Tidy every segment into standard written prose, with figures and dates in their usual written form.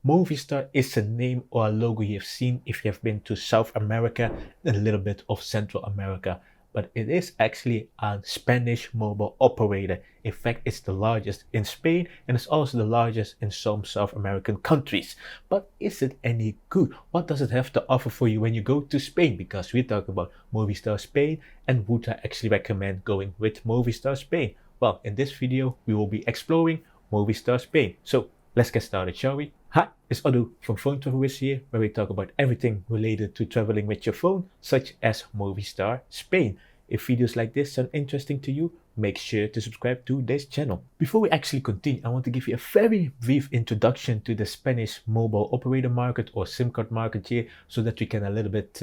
Movistar is a name or a logo you've seen if you have been to South America and a little bit of Central America, but it is actually a Spanish mobile operator. In fact, it's the largest in Spain and it's also the largest in some South American countries. But is it any good? What does it have to offer for you when you go to Spain? Because we talk about Movistar Spain, and would I actually recommend going with Movistar Spain? Well, in this video, we will be exploring Movistar Spain. So let's get started, shall we? Hi, it's Adu from Phone Tourist here, where we talk about everything related to traveling with your phone, such as Movistar Spain. If videos like this sound interesting to you, make sure to subscribe to this channel. Before we actually continue, I want to give you a very brief introduction to the Spanish mobile operator market or SIM card market here, so that we can a little bit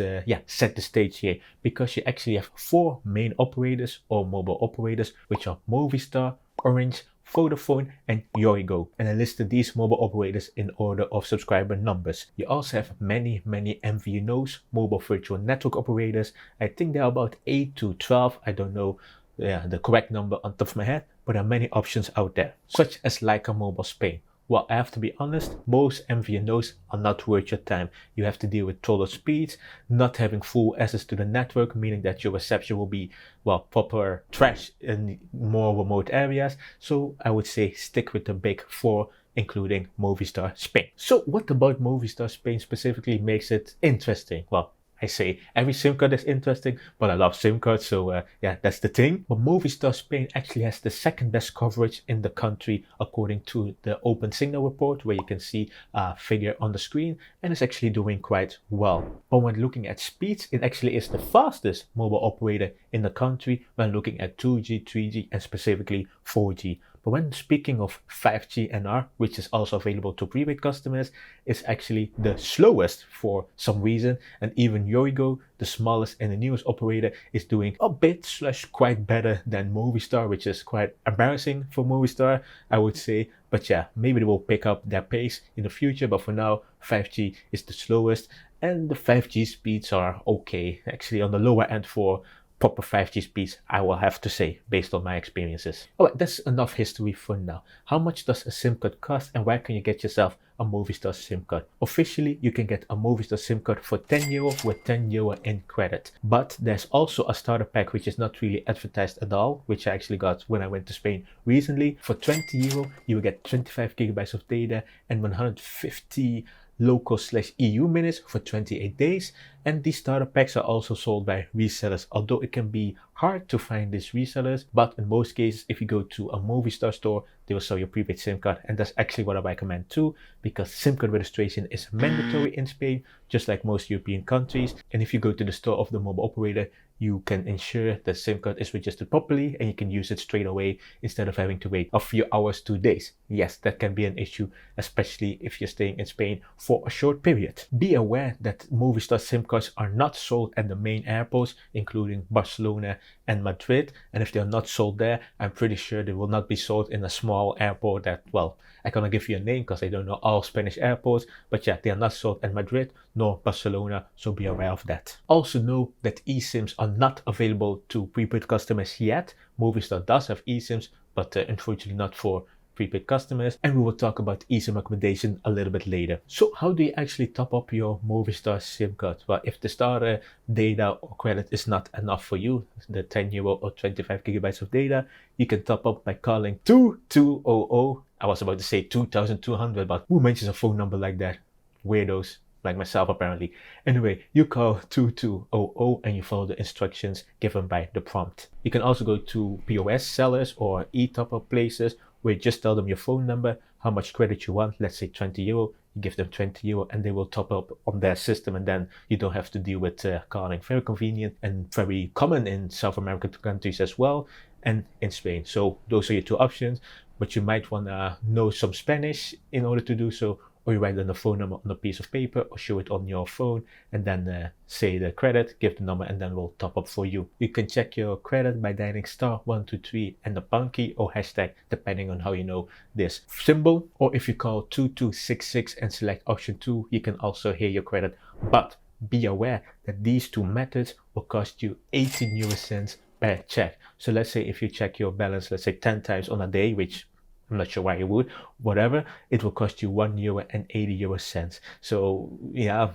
set the stage here, because you actually have four main operators or mobile operators, which are Movistar, Orange, Vodafone and Yoigo, and I listed these mobile operators in order of subscriber numbers. You also have many MVNOs, mobile virtual network operators. I think there are about 8 to 12, I don't know the correct number on top of my head, but there are many options out there, such as Lyca Mobile Spain. Well, I have to be honest, most MVNOs are not worth your time. You have to deal with slower speeds, not having full access to the network, meaning that your reception will be, well, proper trash in more remote areas. So I would say stick with the big four, including Movistar Spain. So what about Movistar Spain specifically makes it interesting? Well, I say every SIM card is interesting, but I love SIM cards, so yeah, that's the thing. But Movistar Spain actually has the second best coverage in the country according to the Open Signal report, where you can see a figure on the screen, and it's actually doing quite well. But when looking at speeds, it actually is the fastest mobile operator in the country when looking at 2G, 3G, and specifically 4G. But when speaking of 5G NR, which is also available to prepaid customers, it's actually the slowest for some reason. And even Yoigo, the smallest and the newest operator, is doing a bit / quite better than Movistar, which is quite embarrassing for Movistar, I would say. But yeah, maybe they will pick up their pace in the future. But for now, 5G is the slowest, and the 5G speeds are okay, actually on the lower end for proper 5G speeds, I will have to say, based on my experiences. Alright, that's enough history for now. How much does a SIM card cost, and where can you get yourself a Movistar SIM card? Officially, you can get a Movistar SIM card for €10 with €10 in credit. But there's also a starter pack which is not really advertised at all, which I actually got when I went to Spain recently. For €20, you will get 25 gigabytes of data and 150 local / EU minutes for 28 days. And these starter packs are also sold by resellers, although it can be hard to find these resellers. But in most cases, if you go to a Movistar store, they will sell your prepaid SIM card, and that's actually what I recommend too, because SIM card registration is mandatory in Spain, just like most European countries. And if you go to the store of the mobile operator, you can ensure that SIM card is registered properly and you can use it straight away instead of having to wait a few hours to days. Yes, that can be an issue, especially if you're staying in Spain for a short period. Be aware that Movistar SIM cards are not sold at the main airports, including Barcelona and Madrid. And if they are not sold there, I'm pretty sure they will not be sold in a small airport that, well, I cannot give you a name because I don't know all Spanish airports, but yeah, they are not sold at Madrid nor Barcelona, so be aware of that. Also know that eSIMs are not available to prepaid customers yet. Movistar does have eSIMs, but unfortunately not for prepaid customers, and we will talk about eSIM accommodation a little bit later. So how do you actually top up your Movistar SIM card? Well, if the starter data or credit is not enough for you, the €10 or 25 gigabytes of data, you can top up by calling 2200. I was about to say 2200, but who mentions a phone number like that? Weirdos like myself, apparently. Anyway, you call 2200 and you follow the instructions given by the prompt. You can also go to POS sellers or e-top-up places where you just tell them your phone number, how much credit you want, let's say €20. You give them €20 and they will top up on their system, and then you don't have to deal with calling. Very convenient and very common in South American countries as well, and in Spain. So those are your two options, but you might want to know some Spanish in order to do so, or you write down the phone number on a piece of paper or show it on your phone, and then say the credit, give the number, and then we'll top up for you. You can check your credit by dialing *123 and the pound key or hashtag, depending on how you know this symbol. Or if you call 2266 and select option 2, you can also hear your credit. But be aware that these two methods will cost you 18 euro cents per check. So let's say if you check your balance, let's say 10 times on a day, which I'm not sure why you would. Whatever, it will cost you €1.80. So yeah,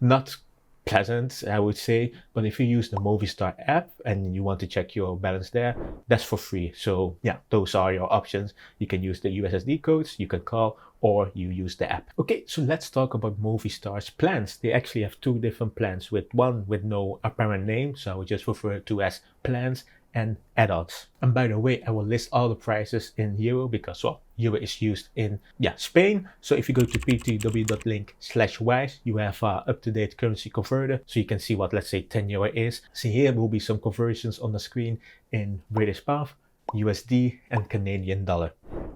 not pleasant, I would say. But if you use the Movistar app and you want to check your balance there, that's for free. So yeah, those are your options. You can use the USSD codes, you can call, or you use the app. Okay, so let's talk about Movistar's plans. They actually have two different plans, with one with no apparent name, so I would just refer to as plans, and add-ons. And by the way, I will list all the prices in euro because, well, euro is used in Spain. So if you go to ptw.link/wise, you have up-to-date currency converter, so you can see what, let's say, 10 euro is. So here will be some conversions on the screen in British pound, USD, and Canadian dollar.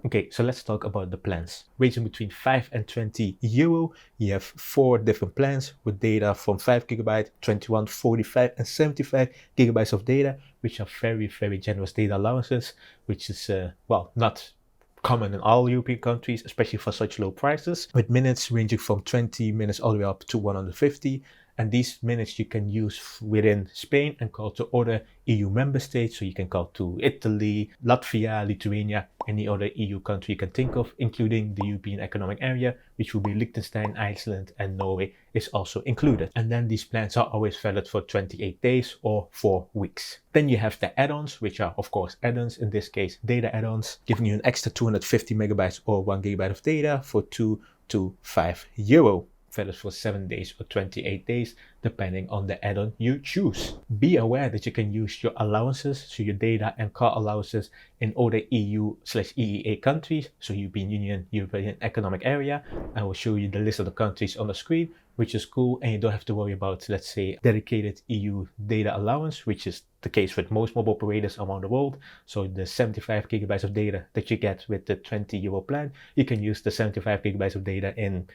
Okay, so let's talk about the plans. Ranging between 5 and 20 euro, you have 4 different plans with data from 5 GB, 21, 45, and 75 GB of data, which are very, very generous data allowances, which is, well, not common in all European countries, especially for such low prices, with minutes ranging from 20 minutes all the way up to 150. And these minutes you can use within Spain and call to other EU member states. So you can call to Italy, Latvia, Lithuania, any other EU country you can think of, including the European Economic Area, which will be Liechtenstein, Iceland, and Norway is also included. And then these plans are always valid for 28 days or 4 weeks. Then you have the add-ons, which are, of course, add-ons, in this case, data add-ons, giving you an extra 250 megabytes or 1 gigabyte of data for 2 to 5 euro. Valid for 7 days or 28 days, depending on the add-on you choose. Be aware that you can use your allowances, so your data and call allowances, in other EU/EEA countries, so European Union, European Economic Area. I will show you the list of the countries on the screen, which is cool, and you don't have to worry about, let's say, dedicated EU data allowance, which is the case with most mobile operators around the world. So the 75 gigabytes of data that you get with the 20 euro plan, you can use the 75 gigabytes of data in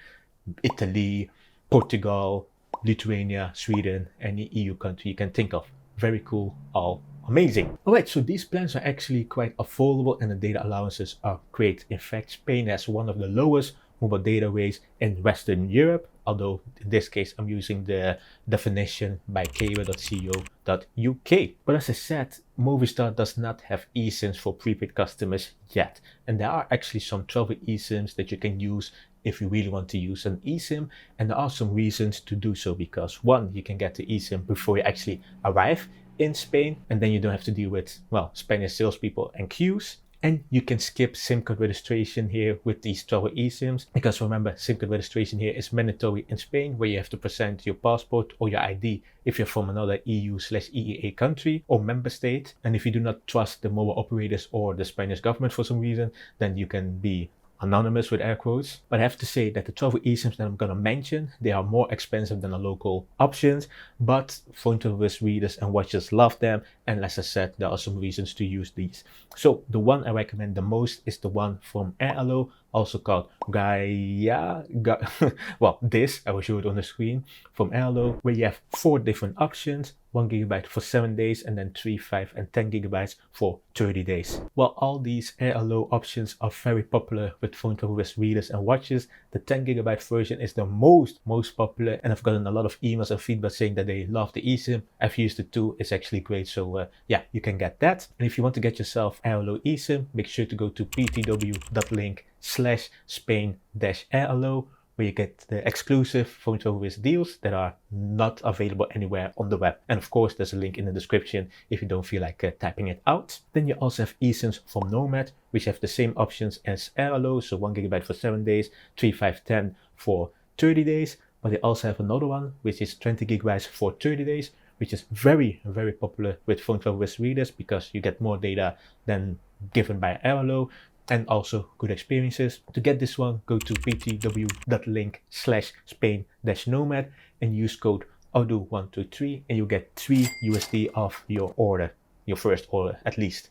Italy, Portugal, Lithuania, Sweden, any EU country you can think of. Very cool, all amazing. Alright, so these plans are actually quite affordable and the data allowances are great. In fact, Spain has one of the lowest mobile data rates in Western Europe, although in this case I'm using the definition by keba.co.uk. But as I said, Movistar does not have eSIMs for prepaid customers yet, and there are actually some travel eSIMs that you can use if you really want to use an eSIM, and there are some reasons to do so, because one, you can get the eSIM before you actually arrive in Spain, and then you don't have to deal with, well, Spanish salespeople and queues. And you can skip SIM card registration here with these travel eSIMs, because remember, SIM card registration here is mandatory in Spain, where you have to present your passport or your ID if you're from another EU/EEA country or member state. And if you do not trust the mobile operators or the Spanish government for some reason, then you can be anonymous with air quotes. But I have to say that the travel eSIMs that I'm going to mention, they are more expensive than the local options, but phone service readers and watchers love them, and as I said, there are some reasons to use these. So the one I recommend the most is the one from Airalo, also called Gaia. Well, this, I will show it on the screen, from Airalo, where you have 4 different options, 1 gigabyte for 7 days, and then 3, 5, and 10 gigabytes for 30 days. While all these Airalo options are very popular with phone service readers and watches, the 10 gigabyte version is the most popular, and I've gotten a lot of emails and feedback saying that they love the eSIM. I've used it too, it's actually great, so yeah, you can get that. And if you want to get yourself Airalo eSIM, make sure to go to ptw.link/Spain-Airalo, where you get the exclusive phone service deals that are not available anywhere on the web. And of course, there's a link in the description if you don't feel like typing it out. Then you also have eSIMs from Nomad, which have the same options as Airalo, so 1 gigabyte for 7 days, 3, 5, 10 for 30 days. But they also have another one, which is 20 gigabytes for 30 days, which is very popular with phone service readers because you get more data than given by Airalo, and also good experiences. To get this one, go to ptw.link/Spain-Nomad and use code AUDU123 and you get $3 off your order, your first order at least,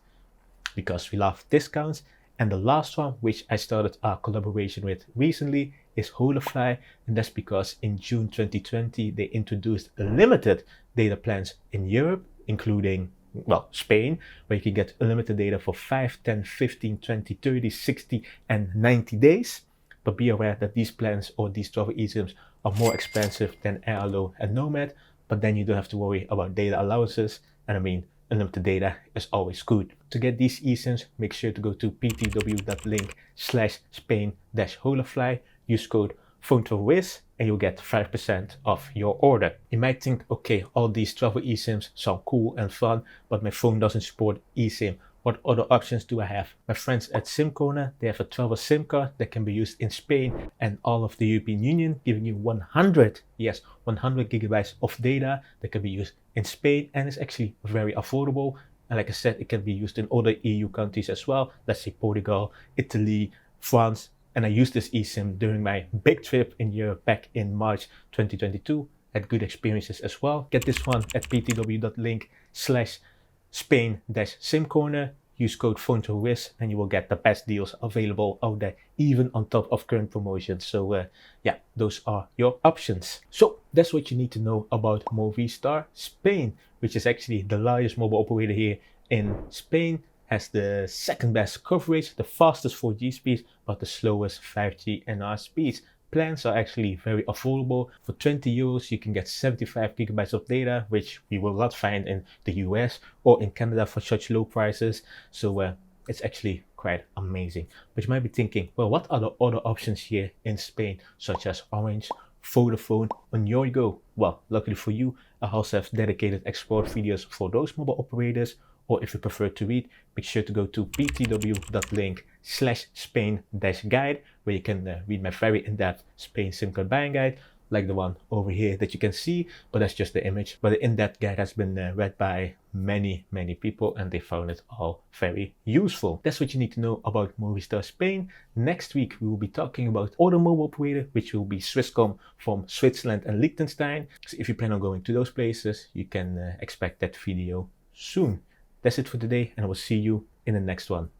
because we love discounts. And the last one, which I started a collaboration with recently, is Holofly, and that's because in June 2020 they introduced limited data plans in Europe, including, well, Spain, where you can get unlimited data for 5, 10, 15, 20, 30, 60, and 90 days. But be aware that these plans or these travel eSIMs are more expensive than Airalo and Nomad, but then you don't have to worry about data allowances. And I mean, unlimited data is always good. To get these eSIMs, make sure to go to ptw.link/Spain-Holafly, use code PhoneToWiz, and you'll get 5% off your order. You might think, okay, all these travel eSIMs sound cool and fun, but my phone doesn't support eSIM. What other options do I have? My friends at SIM Corner, they have a travel SIM card that can be used in Spain and all of the European Union, giving you 100 gigabytes of data that can be used in Spain, and it's actually very affordable. And like I said, it can be used in other EU countries as well. Let's say Portugal, Italy, France. And I used this eSIM during my big trip in Europe back in March 2022. Had good experiences as well. Get this one at ptw.link/Spain-SIM Corner. Use code PhoneToWiz and you will get the best deals available out there, even on top of current promotions. So yeah, those are your options. So that's what you need to know about Movistar Spain, which is actually the largest mobile operator here in Spain. Has the second best coverage, the fastest 4G speeds, but the slowest 5G NR speeds. Plans are actually very affordable. For 20 euros, you can get 75 gigabytes of data, which we will not find in the US or in Canada for such low prices. So it's actually quite amazing. But you might be thinking, well, what are the other options here in Spain, such as Orange, Vodafone, and Yoigo? Well, luckily for you, I also have dedicated export videos for those mobile operators. Or if you prefer to read, make sure to go to ptw.link/Spain-guide, where you can read my very in-depth Spain SIM card buying guide, like the one over here that you can see, but that's just the image. But the in-depth guide has been read by many people, and they found it all very useful. That's what you need to know about Movistar Spain. Next week, we will be talking about other mobile operator, which will be Swisscom from Switzerland and Liechtenstein. So if you plan on going to those places, you can expect that video soon. That's it for today, and I will see you in the next one.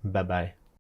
Bye bye.